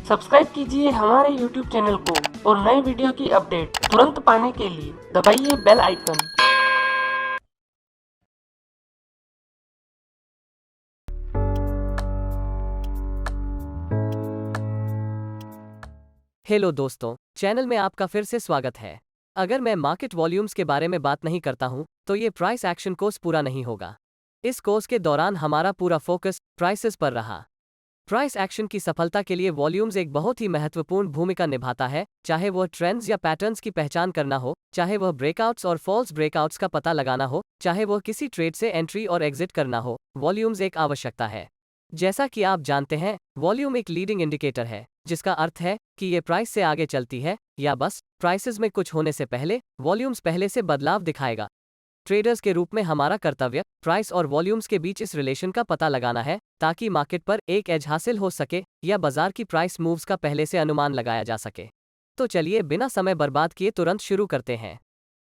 Subscribe कीजिए हमारे YouTube channel को और नए वीडियो की अपडेट तुरंत पाने के लिए दबाइए बेल आइकन। हेलो दोस्तों, चैनल में आपका फिर से स्वागत है। अगर मैं मार्केट वॉल्यूम्स के बारे में बात नहीं करता हूं, तो ये प्राइस एक्शन कोर्स पूरा नहीं होगा। इस कोर्स के दौरान हमारा पूरा फोकस प्राइसेस पर रहा। प्राइस एक्शन की सफलता के लिए वॉल्यूम्स एक बहुत ही महत्वपूर्ण भूमिका निभाता है, चाहे वह ट्रेंड्स या पैटर्न्स की पहचान करना हो, चाहे वह ब्रेकआउट्स और फॉल्स ब्रेकआउट्स का पता लगाना हो, चाहे वह किसी ट्रेड से एंट्री और एग्जिट करना हो, वॉल्यूम्स एक आवश्यकता है। जैसा कि आप जानते हैं, वॉल्यूम एक लीडिंग इंडिकेटर है, जिसका अर्थ है कि ये प्राइस से आगे चलती है या बस प्राइसेस में कुछ होने से पहले वॉल्यूम्स पहले से बदलाव दिखाएगा। ट्रेडर्स के रूप में हमारा कर्तव्य प्राइस और वॉल्यूम्स के बीच इस रिलेशन का पता लगाना है, ताकि मार्केट पर एक एज हासिल हो सके या बाजार की प्राइस मूव्स का पहले से अनुमान लगाया जा सके। तो चलिए बिना समय बर्बाद किए तुरंत शुरू करते हैं।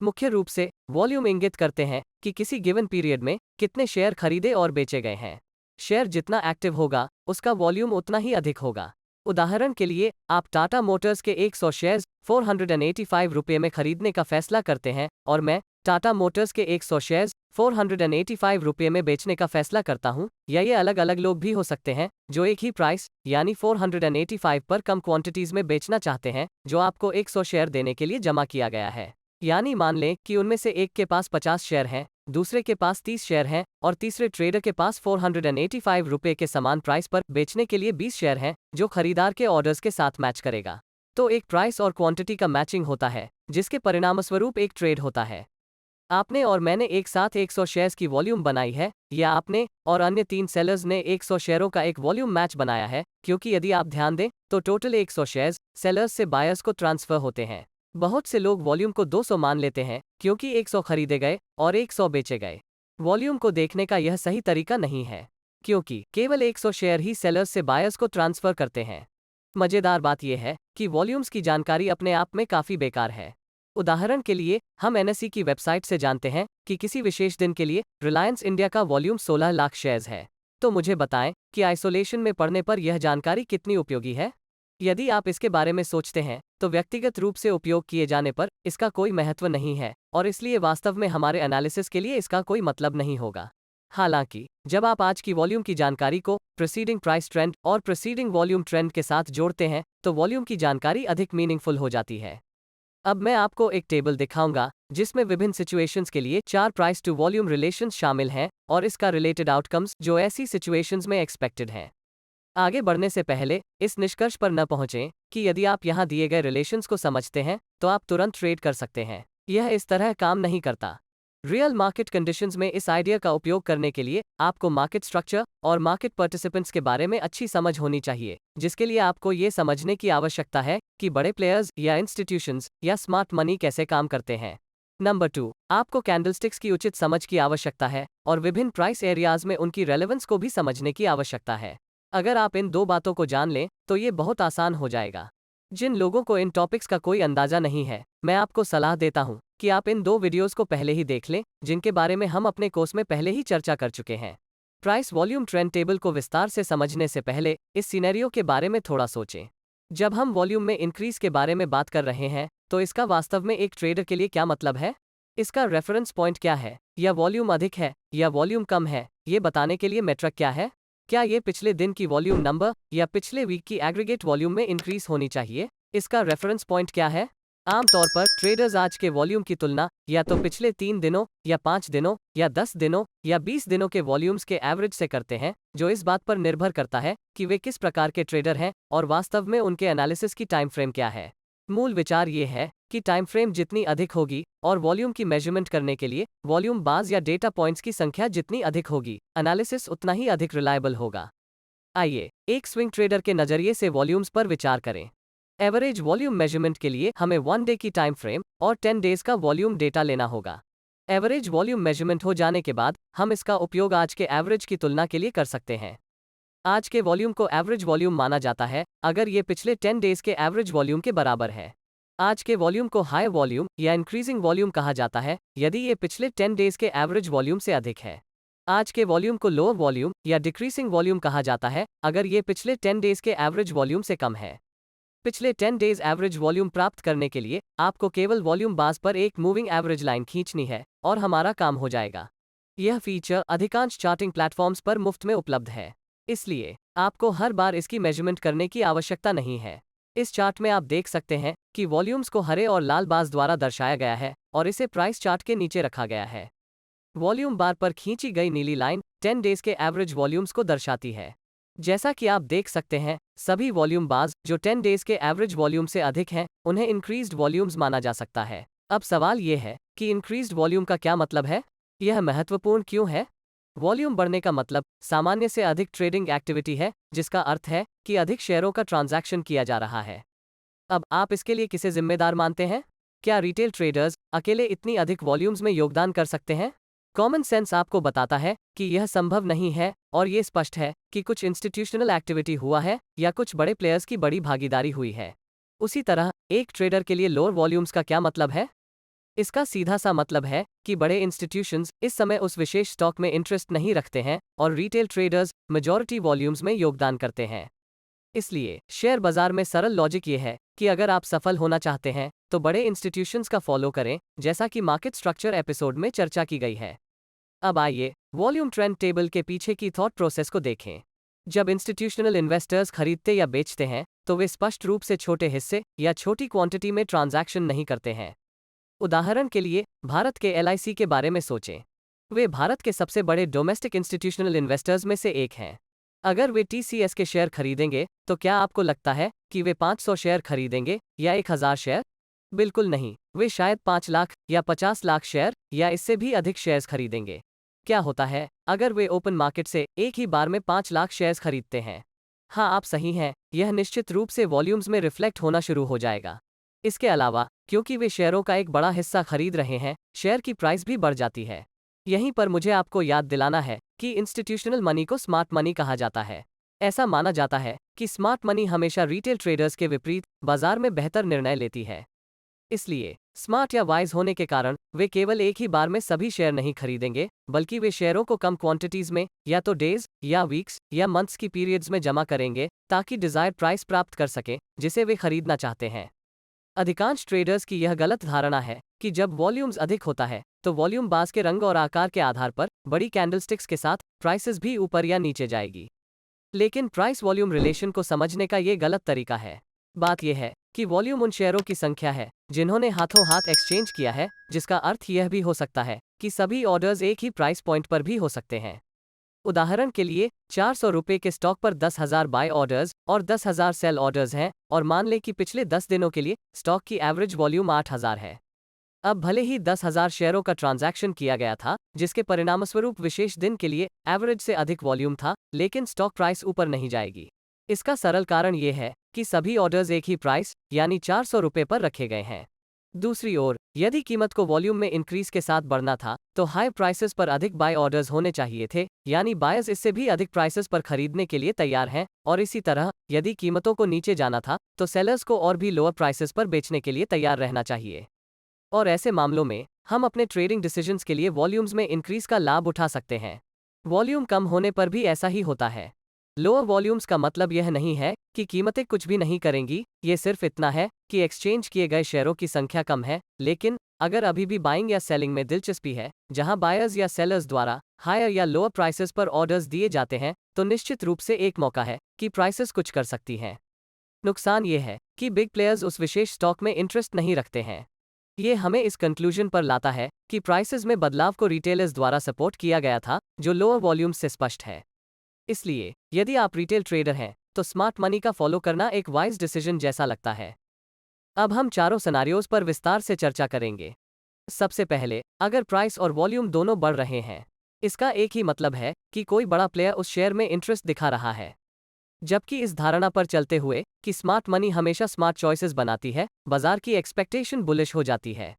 मुख्य रूप से वॉल्यूम इंगित करते हैं कि किसी गिवन पीरियड में कितने शेयर खरीदे और बेचे गए हैं। शेयर जितना एक्टिव होगा, उसका वॉल्यूम उतना ही अधिक होगा। उदाहरण के लिए, आप टाटा मोटर्स के 100 शेयर्स 485 रुपये में खरीदने का फैसला करते हैं और मैं टाटा मोटर्स के 100 शेयर्स 485 रुपये में बेचने का फैसला करता हूं, या ये अलग अलग लोग भी हो सकते हैं जो एक ही प्राइस यानी 485 पर कम क्वांटिटीज में बेचना चाहते हैं, जो आपको 100 शेयर देने के लिए जमा किया गया है। यानी मान लें कि उनमें से एक के पास 50 शेयर हैं, दूसरे के पास 30 शेयर हैं और तीसरे ट्रेडर के पास 485 रुपये के समान प्राइस पर बेचने के लिए 20 शेयर हैं, जो खरीदार के ऑर्डर्स के साथ मैच करेगा। तो एक प्राइस और क्वांटिटी का मैचिंग होता है, जिसके परिणामस्वरूप एक ट्रेड होता है। आपने और मैंने एक साथ 100 शेयर्स की वॉल्यूम बनाई है, या आपने और अन्य 3 सेलर्स ने 100 शेयरों का एक वॉल्यूम मैच बनाया है, क्योंकि यदि आप ध्यान दें तो टोटल 100 शेयर्स सेलर्स से बायर्स को ट्रांसफर होते हैं। बहुत से लोग वॉल्यूम को 200 मान लेते हैं, क्योंकि 100 खरीदे गए और 100 बेचे गए। वॉल्यूम को देखने का यह सही तरीका नहीं है, क्योंकि केवल 100 शेयर ही सेलर्स से बायर्स को ट्रांसफर करते हैं। मजेदार बात यह है कि वॉल्यूम्स की जानकारी अपने आप में काफी बेकार है। उदाहरण के लिए, हम एनएसई की वेबसाइट से जानते हैं कि किसी विशेष दिन के लिए रिलायंस इंडिया का वॉल्यूम 16 लाख शेयर्स है। तो मुझे बताएं कि आइसोलेशन में पढ़ने पर यह जानकारी कितनी उपयोगी है। यदि आप इसके बारे में सोचते हैं, तो व्यक्तिगत रूप से उपयोग किए जाने पर इसका कोई महत्व नहीं है और इसलिए वास्तव में हमारे एनालिसिस के लिए इसका कोई मतलब नहीं होगा। हालांकि जब आप आज की वॉल्यूम की जानकारी को प्रीसीडिंग प्राइस ट्रेंड और प्रीसीडिंग वॉल्यूम ट्रेंड के साथ जोड़ते हैं, तो वॉल्यूम की जानकारी अधिक मीनिंगफुल हो जाती है। अब मैं आपको एक टेबल दिखाऊंगा जिसमें विभिन्न सिचुएशंस के लिए 4 प्राइस टू वॉल्यूम रिलेशंस शामिल हैं और इसका रिलेटेड आउटकम्स जो ऐसी सिचुएशंस में एक्सपेक्टेड हैं। आगे बढ़ने से पहले इस निष्कर्ष पर न पहुंचें कि यदि आप यहां दिए गए रिलेशंस को समझते हैं तो आप तुरंत ट्रेड कर सकते हैं। यह इस तरह काम नहीं करता। रियल मार्केट कंडीशंस में इस आइडिया का उपयोग करने के लिए आपको मार्केट स्ट्रक्चर और मार्केट पार्टिसिपेंट्स के बारे में अच्छी समझ होनी चाहिए, जिसके लिए आपको ये समझने की आवश्यकता है कि बड़े प्लेयर्स या इंस्टीट्यूशंस या स्मार्ट मनी कैसे काम करते हैं। नंबर 2, आपको कैंडलस्टिक्स की उचित समझ की आवश्यकता है और विभिन्न प्राइस एरियाज में उनकी रेलेवेंस को भी समझने की आवश्यकता है। अगर आप इन 2 बातों को जान लें तो ये बहुत आसान हो जाएगा। जिन लोगों को इन टॉपिक्स का कोई अंदाजा नहीं है, मैं आपको सलाह देता हूं कि आप इन 2 वीडियोस को पहले ही देख लें, जिनके बारे में हम अपने कोर्स में पहले ही चर्चा कर चुके हैं। प्राइस वॉल्यूम ट्रेंड टेबल को विस्तार से समझने से पहले इस सिनेरियो के बारे में थोड़ा सोचें। जब हम वॉल्यूम में इंक्रीज के बारे में बात कर रहे हैं, तो इसका वास्तव में एक ट्रेडर के लिए क्या मतलब है? इसका रेफरेंस पॉइंट क्या है? या वॉल्यूम अधिक है या वॉल्यूम कम है, ये बताने के लिए मेट्रिक क्या है? क्या ये पिछले दिन की वॉल्यूम नंबर या पिछले वीक की एग्रीगेट वॉल्यूम में इंक्रीज होनी चाहिए? इसका रेफरेंस पॉइंट क्या है? आमतौर पर ट्रेडर्स आज के वॉल्यूम की तुलना या तो पिछले 3 दिनों या 5 दिनों या 10 दिनों या 20 दिनों के वॉल्यूम्स के एवरेज से करते हैं, जो इस बात पर निर्भर करता है कि वे किस प्रकार के ट्रेडर हैं और वास्तव में उनके एनालिसिस की टाइम फ्रेम क्या है। मूल विचार ये है कि टाइम फ्रेम जितनी अधिक होगी और वॉल्यूम की मेजरमेंट करने के लिए वॉल्यूम बार्स या डेटा पॉइंट्स की संख्या जितनी अधिक होगी, एनालिसिस उतना ही अधिक रिलायबल होगा। आइए एक स्विंग ट्रेडर के नजरिए से वॉल्यूम्स पर विचार करें। एवरेज वॉल्यूम मेजरमेंट के लिए हमें 1 डे की टाइम फ्रेम और 10 डेज का वॉल्यूम डेटा लेना होगा। एवरेज वॉल्यूम मेजरमेंट हो जाने के बाद हम इसका उपयोग आज के एवरेज की तुलना के लिए कर सकते हैं। आज के वॉल्यूम को एवरेज वॉल्यूम माना जाता है अगर ये पिछले 10 डेज के एवरेज वॉल्यूम के बराबर है। आज के वॉल्यूम को हाई वॉल्यूम या इंक्रीजिंग वॉल्यूम कहा जाता है यदि ये पिछले 10 डेज के एवरेज वॉल्यूम से अधिक है। आज के वॉल्यूम को लोअर वॉल्यूम या डिक्रीसिंग वॉल्यूम कहा जाता है अगर ये पिछले 10 डेज के एवरेज वॉल्यूम से कम है। पिछले 10 डेज एवरेज वॉल्यूम प्राप्त करने के लिए आपको केवल वॉल्यूम बास पर एक मूविंग एवरेज लाइन खींचनी है और हमारा काम हो जाएगा। यह फीचर अधिकांश चार्टिंग प्लेटफॉर्म्स पर मुफ्त में उपलब्ध है, इसलिए आपको हर बार इसकी मेजरमेंट करने की आवश्यकता नहीं है। इस चार्ट में आप देख सकते हैं कि वॉल्यूम्स को हरे और लाल बार्स द्वारा दर्शाया गया है और इसे प्राइस चार्ट के नीचे रखा गया है। वॉल्यूम बार पर खींची गई नीली लाइन 10 डेज के एवरेज वॉल्यूम्स को दर्शाती है। जैसा कि आप देख सकते हैं, सभी वॉल्यूम बार्स जो 10 डेज के एवरेज वॉल्यूम से अधिक हैं, उन्हें इंक्रीज्ड वॉल्यूम्स माना जा सकता है। अब सवाल ये है कि इंक्रीज्ड वॉल्यूम का क्या मतलब है? यह महत्वपूर्ण क्यों है? वॉल्यूम बढ़ने का मतलब सामान्य से अधिक ट्रेडिंग एक्टिविटी है, जिसका अर्थ है कि अधिक शेयरों का ट्रांजैक्शन किया जा रहा है। अब आप इसके लिए किसे जिम्मेदार मानते हैं? क्या रिटेल ट्रेडर्स अकेले इतनी अधिक वॉल्यूम्स में योगदान कर सकते हैं? कॉमन सेंस आपको बताता है कि यह संभव नहीं है और ये स्पष्ट है कि कुछ इंस्टीट्यूशनल एक्टिविटी हुआ है या कुछ बड़े प्लेयर्स की बड़ी भागीदारी हुई है। उसी तरह एक ट्रेडर के लिए लोअर वॉल्यूम्स का क्या मतलब है? इसका सीधा सा मतलब है कि बड़े इंस्टीट्यूशंस इस समय उस विशेष स्टॉक में इंटरेस्ट नहीं रखते हैं और रिटेल ट्रेडर्स मेजॉरिटी वॉल्यूम्स में योगदान करते हैं। इसलिए शेयर बाजार में सरल लॉजिक ये है कि अगर आप सफल होना चाहते हैं तो बड़े इंस्टीट्यूशंस का फॉलो करें, जैसा कि मार्केट स्ट्रक्चर एपिसोड में चर्चा की गई है। अब आइए वॉल्यूम ट्रेंड टेबल के पीछे की थॉट प्रोसेस को देखें। जब इंस्टीट्यूशनल इन्वेस्टर्स खरीदते या बेचते हैं तो वे स्पष्ट रूप से छोटे हिस्से या छोटी क्वांटिटी में ट्रांजैक्शन नहीं करते हैं। उदाहरण के लिए भारत के LIC के बारे में सोचें। वे भारत के सबसे बड़े डोमेस्टिक इंस्टीट्यूशनल इन्वेस्टर्स में से एक हैं। अगर वे TCS के शेयर खरीदेंगे तो क्या आपको लगता है कि वे 500 शेयर खरीदेंगे या 1000 शेयर? बिल्कुल नहीं, वे शायद 5 लाख या 50 लाख शेयर या इससे भी अधिक शेयर्स खरीदेंगे। क्या होता है अगर वे ओपन मार्केट से एक ही बार में 5 लाख शेयर्स खरीदते हैं? हाँ, आप सही हैं, यह निश्चित रूप से वॉल्यूम्स में रिफ्लेक्ट होना शुरू हो जाएगा। इसके अलावा क्योंकि वे शेयरों का एक बड़ा हिस्सा खरीद रहे हैं, शेयर की प्राइस भी बढ़ जाती है। यहीं पर मुझे आपको याद दिलाना है कि इंस्टीट्यूशनल मनी को स्मार्ट मनी कहा जाता है। ऐसा माना जाता है कि स्मार्ट मनी हमेशा रिटेल ट्रेडर्स के विपरीत बाजार में बेहतर निर्णय लेती है। इसलिए स्मार्ट या वाइज होने के कारण वे केवल एक ही बार में सभी शेयर नहीं खरीदेंगे, बल्कि वे शेयरों को कम क्वांटिटीज में या तो डेज या वीक्स या मंथ्स की पीरियड्स में जमा करेंगे ताकि डिजायर्ड प्राइस प्राप्त कर सकें जिसे वे खरीदना चाहते हैं। अधिकांश ट्रेडर्स की यह गलत धारणा है कि जब वॉल्यूम्स अधिक होता है तो वॉल्यूम बार्स के रंग और आकार के आधार पर बड़ी कैंडलस्टिक्स के साथ प्राइसेस भी ऊपर या नीचे जाएगी। लेकिन प्राइस वॉल्यूम रिलेशन को समझने का ये गलत तरीका है। बात यह है कि वॉल्यूम उन शेयरों की संख्या है जिन्होंने हाथों हाथ एक्सचेंज किया है, जिसका अर्थ यह भी हो सकता है कि सभी ऑर्डर्स एक ही प्राइस पॉइंट पर भी हो सकते हैं। उदाहरण के लिए 400 रुपये के स्टॉक पर 10,000 बाय ऑर्डर्स और 10,000 सेल ऑर्डर्स हैं और मान लें कि पिछले 10 दिनों के लिए स्टॉक की एवरेज वॉल्यूम 8,000 है। अब भले ही 10,000 शेयरों का ट्रांजैक्शन किया गया था, जिसके परिणामस्वरूप विशेष दिन के लिए एवरेज से अधिक वॉल्यूम था, लेकिन स्टॉक प्राइस ऊपर नहीं जाएगी। इसका सरल कारण ये है कि सभी ऑर्डर्स एक ही प्राइस यानी 400 रुपये पर रखे गए हैं। दूसरी ओर यदि कीमत को वॉल्यूम में इंक्रीज के साथ बढ़ना था तो हाई प्राइसेस पर अधिक बाय ऑर्डर्स होने चाहिए थे, यानी बायर्स इससे भी अधिक प्राइसेस पर खरीदने के लिए तैयार हैं, और इसी तरह यदि कीमतों को नीचे जाना था तो सेलर्स को और भी लोअर प्राइसेस पर बेचने के लिए तैयार रहना चाहिए। और ऐसे मामलों में हम अपने ट्रेडिंग डिसीजंस के लिए वॉल्यूम्स में इंक्रीज का लाभ उठा सकते हैं। वॉल्यूम कम होने पर भी ऐसा ही होता है। लोअर वॉल्यूम्स का मतलब यह नहीं है कि कीमतें कुछ भी नहीं करेंगी, ये सिर्फ इतना है कि एक्सचेंज किए गए शेयरों की संख्या कम है। लेकिन अगर अभी भी बाइंग या सेलिंग में दिलचस्पी है, जहां बायर्स या सेलर्स द्वारा हायर या लोअर प्राइसेस पर ऑर्डर्स दिए जाते हैं, तो निश्चित रूप से एक मौका है कि प्राइसेस कुछ कर सकती हैं। नुकसान ये है कि बिग प्लेयर्स उस विशेष स्टॉक में इंटरेस्ट नहीं रखते हैं। ये हमें इस कंक्लूजन पर लाता है कि प्राइसेस में बदलाव को रिटेलर्स द्वारा सपोर्ट किया गया था, जो लोअर वॉल्यूम्स से स्पष्ट है। इसलिए यदि आप रिटेल ट्रेडर हैं तो स्मार्ट मनी का फॉलो करना एक वाइज डिसीजन जैसा लगता है। अब हम चारों सिनेरियोज पर विस्तार से चर्चा करेंगे। सबसे पहले, अगर प्राइस और वॉल्यूम दोनों बढ़ रहे हैं, इसका एक ही मतलब है कि कोई बड़ा प्लेयर उस शेयर में इंटरेस्ट दिखा रहा है। जबकि इस धारणा पर चलते हुए कि स्मार्ट मनी हमेशा स्मार्ट चॉइसेस बनाती है, बाजार की एक्सपेक्टेशन बुलिश हो जाती है।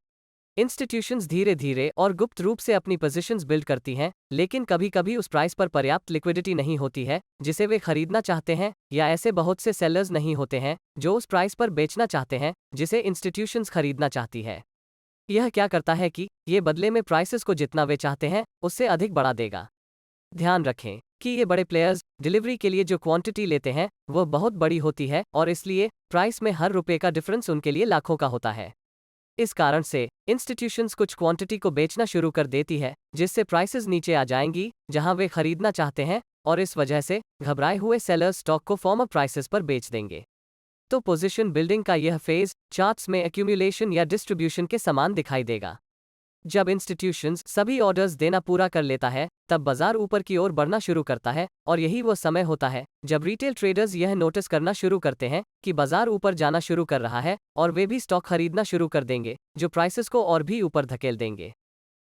इंस्टीट्यूशंस धीरे धीरे और गुप्त रूप से अपनी पोजीशंस बिल्ड करती हैं, लेकिन कभी कभी उस प्राइस पर पर्याप्त लिक्विडिटी नहीं होती है जिसे वे खरीदना चाहते हैं, या ऐसे बहुत से सेलर्स नहीं होते हैं जो उस प्राइस पर बेचना चाहते हैं जिसे इंस्टीट्यूशंस खरीदना चाहती है। यह क्या करता है कि ये बदले में प्राइसेस को जितना वे चाहते हैं उससे अधिक बढ़ा देगा। ध्यान रखें कि ये बड़े प्लेयर्स डिलीवरी के लिए जो क्वांटिटी लेते हैं वह बहुत बड़ी होती है और इसलिए प्राइस में हर रुपए का डिफरेंस उनके लिए लाखों का होता है। इस कारण से इंस्टीट्यूशंस कुछ क्वांटिटी को बेचना शुरू कर देती है, जिससे प्राइसेस नीचे आ जाएंगी जहां वे खरीदना चाहते हैं, और इस वजह से घबराए हुए सेलर्स स्टॉक को फॉर्मर प्राइसेस पर बेच देंगे। तो पोजीशन बिल्डिंग का यह फेज चार्ट्स में एक्यूमुलेशन या डिस्ट्रीब्यूशन के समान दिखाई देगा। जब इंस्टीट्यूशंस सभी ऑर्डर्स देना पूरा कर लेता है तब बाजार ऊपर की ओर बढ़ना शुरू करता है, और यही वो समय होता है जब रिटेल ट्रेडर्स यह नोटिस करना शुरू करते हैं कि बाजार ऊपर जाना शुरू कर रहा है और वे भी स्टॉक खरीदना शुरू कर देंगे जो प्राइसेस को और भी ऊपर धकेल देंगे।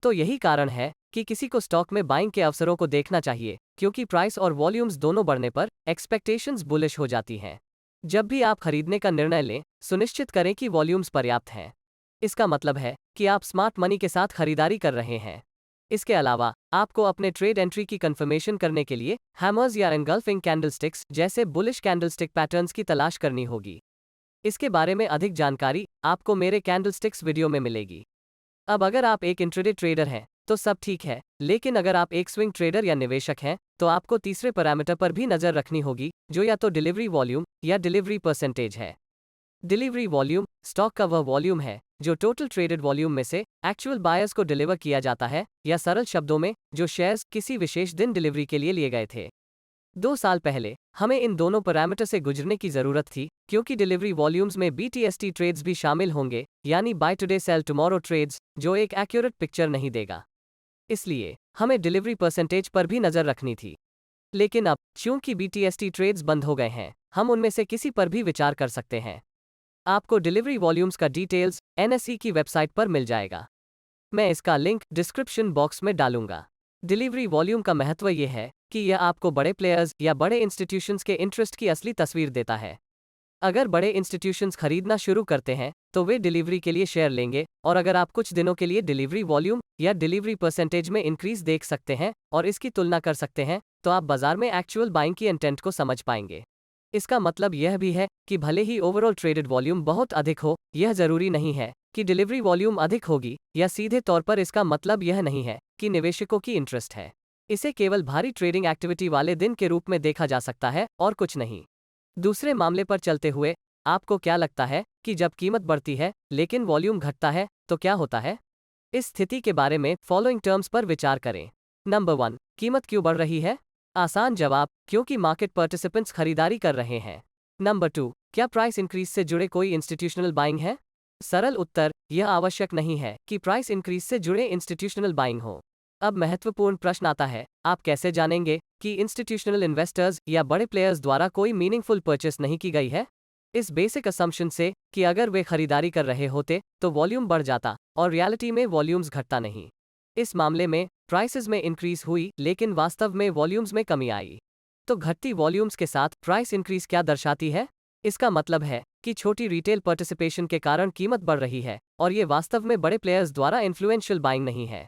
तो यही कारण है कि किसी को स्टॉक में बाइंग के अवसरों को देखना चाहिए, क्योंकि प्राइस और वॉल्यूम्स दोनों बढ़ने पर एक्सपेक्टेशंस बुलिश हो जाती हैं। जब भी आप खरीदने का निर्णय लें, सुनिश्चित करें कि वॉल्यूम्स पर्याप्त हैं। इसका मतलब है कि आप स्मार्ट मनी के साथ खरीदारी कर रहे हैं। इसके अलावा आपको अपने ट्रेड एंट्री की कंफर्मेशन करने के लिए हैमर्स या एंगल्फिंग कैंडलस्टिक्स जैसे बुलिश कैंडलस्टिक पैटर्न्स की तलाश करनी होगी। इसके बारे में अधिक जानकारी आपको मेरे कैंडलस्टिक्स वीडियो में मिलेगी। अब अगर आप एक इंट्राडे ट्रेडर हैं तो सब ठीक है, लेकिन अगर आप एक स्विंग ट्रेडर या निवेशक हैं तो आपको तीसरे पैरामीटर पर भी नजर रखनी होगी, जो या तो डिलीवरी वॉल्यूम या डिलीवरी परसेंटेज है। डिलीवरी वॉल्यूम स्टॉक का वह वॉल्यूम है जो टोटल ट्रेडेड वॉल्यूम में से एक्चुअल बायर्स को डिलीवर किया जाता है, या सरल शब्दों में जो शेयर्स किसी विशेष दिन डिलीवरी के लिए लिए गए थे। 2 साल पहले हमें इन दोनों पैरामीटर से गुजरने की जरूरत थी, क्योंकि डिलीवरी वॉल्यूम्स में BTST ट्रेड्स भी शामिल होंगे, यानी buy today sell tomorrow trades, जो एक एक्यूरेट पिक्चर नहीं देगा। इसलिए हमें डिलीवरी परसेंटेज पर भी नजर रखनी थी। लेकिन अब चूंकि BTST ट्रेड्स बंद हो गए हैं, हम उनमें से किसी पर भी विचार कर सकते हैं। आपको डिलीवरी वॉल्यूम्स का डिटेल्स NSE की वेबसाइट पर मिल जाएगा। मैं इसका लिंक डिस्क्रिप्शन बॉक्स में डालूंगा। डिलीवरी वॉल्यूम का महत्व यह है कि यह आपको बड़े प्लेयर्स या बड़े इंस्टीट्यूशंस के इंटरेस्ट की असली तस्वीर देता है। अगर बड़े इंस्टीट्यूशंस खरीदना शुरू करते हैं तो वे डिलीवरी के लिए शेयर लेंगे, और अगर आप कुछ दिनों के लिए डिलीवरी वॉल्यूम या डिलीवरी परसेंटेज में इंक्रीज देख सकते हैं और इसकी तुलना कर सकते हैं, तो आप बाजार में एक्चुअल बाइंग की इंटेंट को समझ पाएंगे। इसका मतलब यह भी है कि भले ही ओवरऑल ट्रेडेड वॉल्यूम बहुत अधिक हो, यह जरूरी नहीं है कि डिलीवरी वॉल्यूम अधिक होगी, या सीधे तौर पर इसका मतलब यह नहीं है कि निवेशकों की इंटरेस्ट है। इसे केवल भारी ट्रेडिंग एक्टिविटी वाले दिन के रूप में देखा जा सकता है और कुछ नहीं। दूसरे मामले पर चलते हुए, आपको क्या लगता है कि जब कीमत बढ़ती है लेकिन वॉल्यूम घटता है तो क्या होता है? इस स्थिति के बारे में फॉलोइंग टर्म्स पर विचार करें। नंबर 1, कीमत क्यों बढ़ रही है? आसान जवाब, क्योंकि मार्केट पार्टिसिपेंट्स खरीदारी कर रहे हैं। नंबर 2, क्या प्राइस इंक्रीज से जुड़े कोई इंस्टीट्यूशनल बाइंग है? सरल उत्तर, यह आवश्यक नहीं है कि प्राइस इंक्रीज से जुड़े इंस्टीट्यूशनल बाइंग हो। अब महत्वपूर्ण प्रश्न आता है, आप कैसे जानेंगे कि इंस्टीट्यूशनल इन्वेस्टर्स या बड़े प्लेयर्स द्वारा कोई मीनिंगफुल परचेस नहीं की गई है? इस बेसिक असम्पशन से कि अगर वे खरीदारी कर रहे होते तो वॉल्यूम बढ़ जाता, और रियलिटी में वॉल्यूम्स घटता नहीं। इस मामले में प्राइसेस में इंक्रीज हुई लेकिन वास्तव में वॉल्यूम्स में कमी आई। तो घटती वॉल्यूम्स के साथ प्राइस इंक्रीज क्या दर्शाती है? इसका मतलब है कि छोटी रिटेल पार्टिसिपेशन के कारण कीमत बढ़ रही है, और ये वास्तव में बड़े प्लेयर्स द्वारा इन्फ्लुएंशियल बाइंग नहीं है।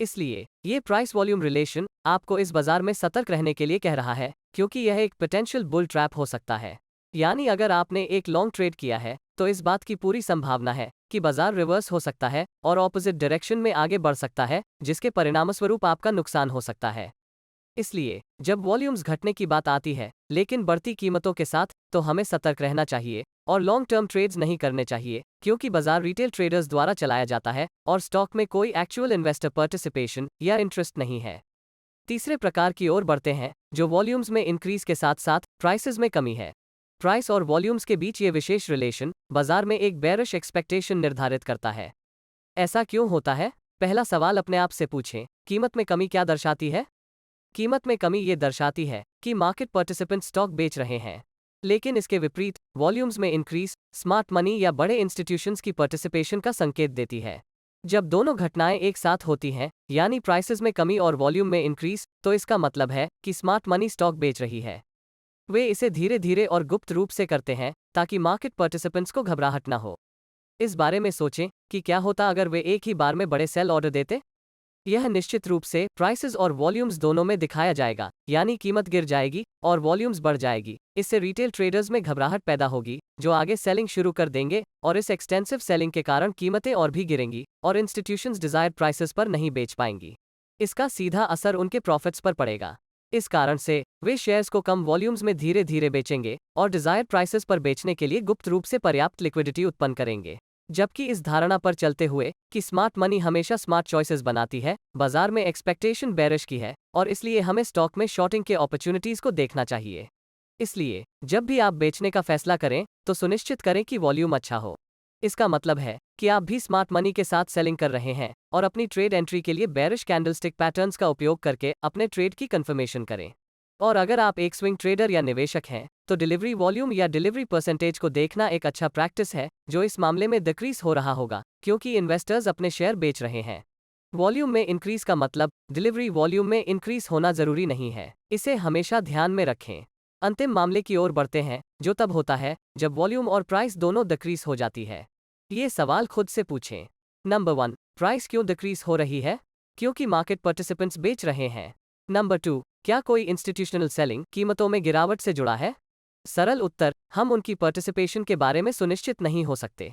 इसलिए ये प्राइस वॉल्यूम रिलेशन आपको इस बाजार में सतर्क रहने के लिए कह रहा है, क्योंकि यह एक पोटेंशियल बुल ट्रैप हो सकता है। यानी अगर आपने एक लॉन्ग ट्रेड किया है तो इस बात की पूरी संभावना है कि बाजार रिवर्स हो सकता है और ऑपोजिट डायरेक्शन में आगे बढ़ सकता है, जिसके परिणामस्वरूप आपका नुकसान हो सकता है। इसलिए जब वॉल्यूम्स घटने की बात आती है लेकिन बढ़ती कीमतों के साथ, तो हमें सतर्क रहना चाहिए और लॉन्ग टर्म ट्रेड्स नहीं करने चाहिए, क्योंकि बाजार रिटेल ट्रेडर्स द्वारा चलाया जाता है और स्टॉक में कोई एक्चुअल इन्वेस्टर पार्टिसिपेशन या इंटरेस्ट नहीं है। तीसरे प्रकार की ओर बढ़ते हैं, जो वॉल्यूम्स में इंक्रीज के साथ साथ प्राइसेस में कमी है। प्राइस और वॉल्यूम्स के बीच ये विशेष रिलेशन बाजार में एक बेयरिश एक्सपेक्टेशन निर्धारित करता है। ऐसा क्यों होता है? पहला सवाल अपने आप से पूछें, कीमत में कमी क्या दर्शाती है? कीमत में कमी ये दर्शाती है कि मार्केट पार्टिसिपेंट स्टॉक बेच रहे हैं। लेकिन इसके विपरीत वॉल्यूम्स में इंक्रीज स्मार्ट मनी या बड़े इंस्टीट्यूशंस की पार्टिसिपेशन का संकेत देती है। जब दोनों घटनाएं एक साथ होती हैं, यानी प्राइसेस में कमी और वॉल्यूम में इंक्रीज, तो इसका मतलब है कि स्मार्ट मनी स्टॉक बेच रही है। वे इसे धीरे धीरे और गुप्त रूप से करते हैं ताकि मार्केट पार्टिसिपेंट्स को घबराहट ना हो। इस बारे में सोचें कि क्या होता अगर वे एक ही बार में बड़े सेल ऑर्डर देते। यह निश्चित रूप से प्राइसेस और वॉल्यूम्स दोनों में दिखाया जाएगा, यानी कीमत गिर जाएगी और वॉल्यूम्स बढ़ जाएगी। इससे रिटेल ट्रेडर्स में घबराहट पैदा होगी, जो आगे सेलिंग शुरू कर देंगे, और इस एक्सटेंसिव सेलिंग के कारण कीमतें और भी गिरेंगी और इंस्टीट्यूशंस डिजायर्ड प्राइसेस पर नहीं बेच पाएंगी। इसका सीधा असर उनके प्रॉफिट्स पर पड़ेगा। इस कारण से वे शेयर्स को कम वॉल्यूम्स में धीरे धीरे बेचेंगे और डिजायर्ड प्राइसेस पर बेचने के लिए गुप्त रूप से पर्याप्त लिक्विडिटी उत्पन्न करेंगे। जबकि इस धारणा पर चलते हुए कि स्मार्ट मनी हमेशा स्मार्ट चॉइसेस बनाती है, बाजार में एक्सपेक्टेशन बेरिश की है और इसलिए हमें स्टॉक में शॉर्टिंग के अपॉर्चुनिटीज को देखना चाहिए। इसलिए जब भी आप बेचने का फैसला करें तो सुनिश्चित करें कि वॉल्यूम अच्छा हो। इसका मतलब है कि आप भी स्मार्ट मनी के साथ सेलिंग कर रहे हैं और अपनी ट्रेड एंट्री के लिए बेरिश कैंडलस्टिक पैटर्न्स का उपयोग करके अपने ट्रेड की कंफर्मेशन करें। और अगर आप एक स्विंग ट्रेडर या निवेशक हैं तो डिलीवरी वॉल्यूम या डिलीवरी परसेंटेज को देखना एक अच्छा प्रैक्टिस है, जो इस मामले में डिक्रीज हो रहा होगा क्योंकि इन्वेस्टर्स अपने शेयर बेच रहे हैं। वॉल्यूम में इंक्रीज का मतलब डिलीवरी वॉल्यूम में इंक्रीज होना जरूरी नहीं है, इसे हमेशा ध्यान में रखें। अंतिम मामले की ओर बढ़ते हैं, जो तब होता है जब वॉल्यूम और प्राइस दोनों डिक्रीज हो जाती है। ये सवाल खुद से पूछें। नंबर 1, प्राइस क्यों डिक्रीज हो रही है? क्योंकि मार्केट पार्टिसिपेंट्स बेच रहे हैं। नंबर 2, क्या कोई इंस्टीट्यूशनल सेलिंग कीमतों में गिरावट से जुड़ा है? सरल उत्तर, हम उनकी पार्टिसिपेशन के बारे में सुनिश्चित नहीं हो सकते।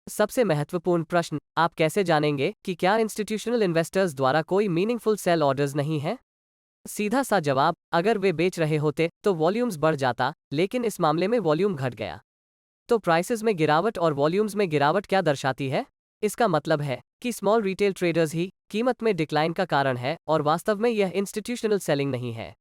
सबसे महत्वपूर्ण प्रश्न, आप कैसे जानेंगे कि क्या इंस्टीट्यूशनल इन्वेस्टर्स द्वारा कोई मीनिंगफुल सेल ऑर्डर्स नहीं है? सीधा सा जवाब, अगर वे बेच रहे होते तो वॉल्यूम्स बढ़ जाता, लेकिन इस मामले में वॉल्यूम घट गया। तो प्राइसेस में गिरावट और वॉल्यूम्स में गिरावट क्या दर्शाती है? इसका मतलब है कि स्मॉल रिटेल ट्रेडर्स ही कीमत में डिक्लाइन का कारण है और वास्तव में यह इंस्टीट्यूशनल सेलिंग नहीं है।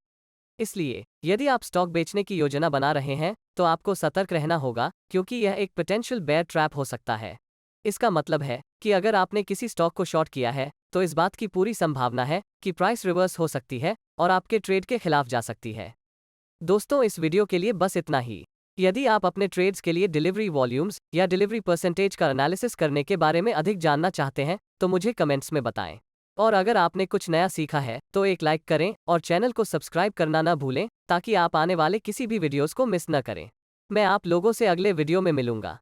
इसलिए यदि आप स्टॉक बेचने की योजना बना रहे हैं तो आपको सतर्क रहना होगा, क्योंकि यह एक पोटेंशियल बेयर ट्रैप हो सकता है। इसका मतलब है कि अगर आपने किसी स्टॉक को शॉर्ट किया है तो इस बात की पूरी संभावना है कि प्राइस रिवर्स हो सकती है और आपके ट्रेड के खिलाफ जा सकती है। दोस्तों, इस वीडियो के लिए बस इतना ही। यदि आप अपने ट्रेड्स के लिए डिलीवरी वॉल्यूम्स या डिलीवरी परसेंटेज का एनालिसिस करने के बारे में अधिक जानना चाहते हैं तो मुझे कमेंट्स में बताएं। और अगर आपने कुछ नया सीखा है तो एक लाइक करें और चैनल को सब्सक्राइब करना ना भूलें, ताकि आप आने वाले किसी भी वीडियोस को मिस न करें। मैं आप लोगों से अगले वीडियो में मिलूंगा।